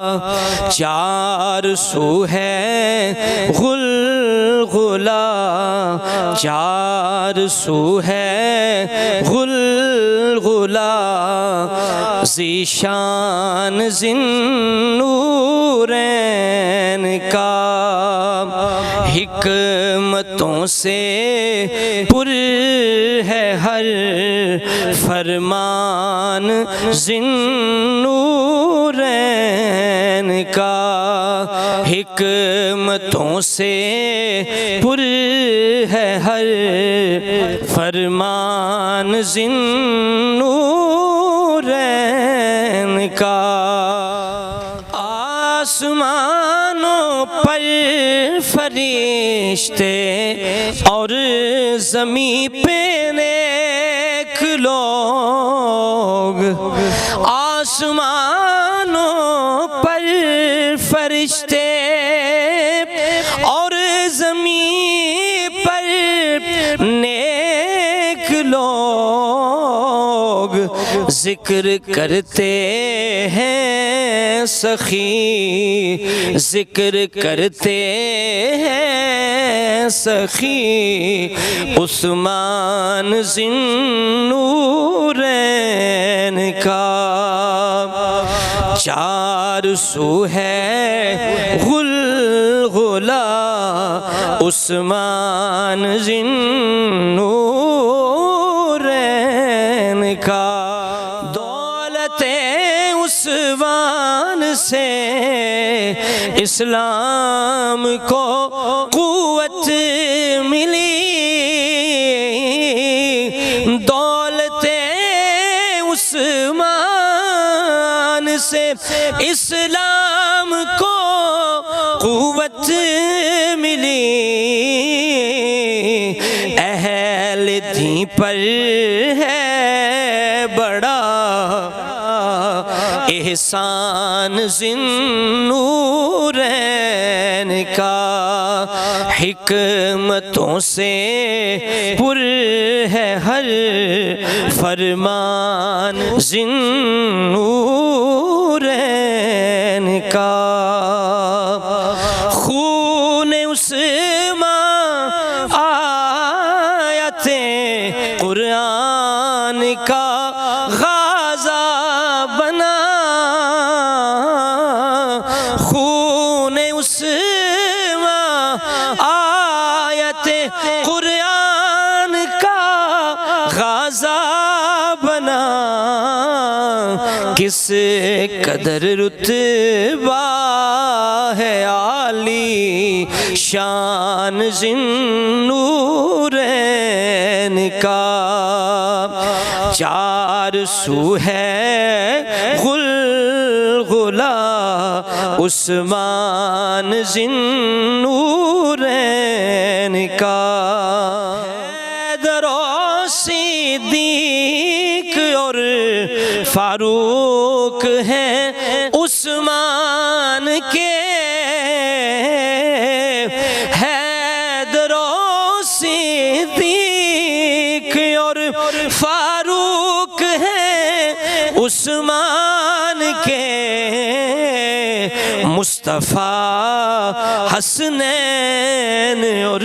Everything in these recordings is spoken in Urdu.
چار سو ہے غلغلہ، چار سو ہے غلغلہ، ذیشان ذی-النورین کا، حکمتوں سے پر ہے ہر فرمان ذی-النورین کا، حکمتوں سے پر ہے ہر فرمان ذی-النورین کا۔ آسمانوں پر فرشتے اور زمین پہ نیک لوگ، آسمانوں پر فرشتے اور زمین پر نیک لوگ، ذکر کرتے ہیں سخی، ذکر کرتے ہیں سخی، عثمان ذی-النورین کا۔ چار سو ہے غلغلہ، عثمان ذی-النورین کا۔ دولت عثمان سے اسلام کو قوت ملی، دولت عثمان سے اسلام کو قوت ملی، اہل دین پر ہے بڑا احسان ذی-النورین کا، حکمتوں سے پر ہے ہر فرمان ذی-النورین کا۔ خون عثمان آیت قرآن کا غازہ بنا، خون عثمان آیت قرآن کا غازہ بنا، کس قدر رتبہ ہے عالی شان ذی-النورین کا۔ چار سو ہے غلغلہ، عثمان ذی-النورین کا۔ حیدر و صدیق اور فاروق ہیں عثمان کے، حیدر و صدیق اور فاروق ہیں عثمان کے، مصطفیٰ حسنین اور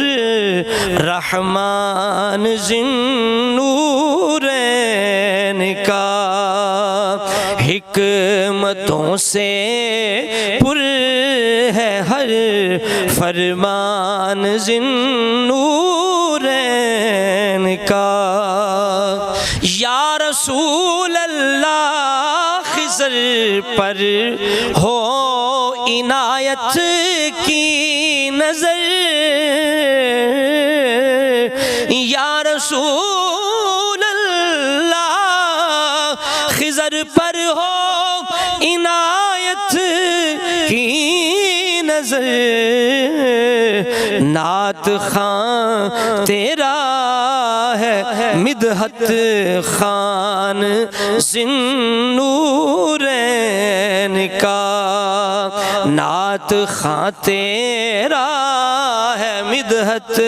رحمان ذی-النورین کا، حکمتوں سے پر ہے ہر فرمان ذی-النورین کا۔ یا رسول اللہ خضر پر ہو عنایت کی نظر، یا رسول اللہ خضر پر ہو عنایت کی نظر، نعت خان تیرا ہے مدحت خان ذی-النورین کا، نعت خان تیرا ہے مدحت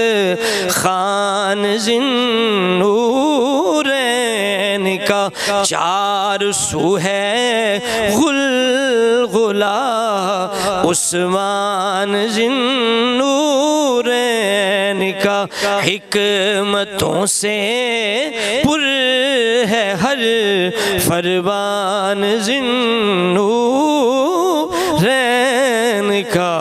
خان ذی-النورین کا۔ چار سو ہے غلغلہ، غلا عثمان ذی-النورین کا حکمتوں سے پر ہے ہر فرمان ذی-النورین کا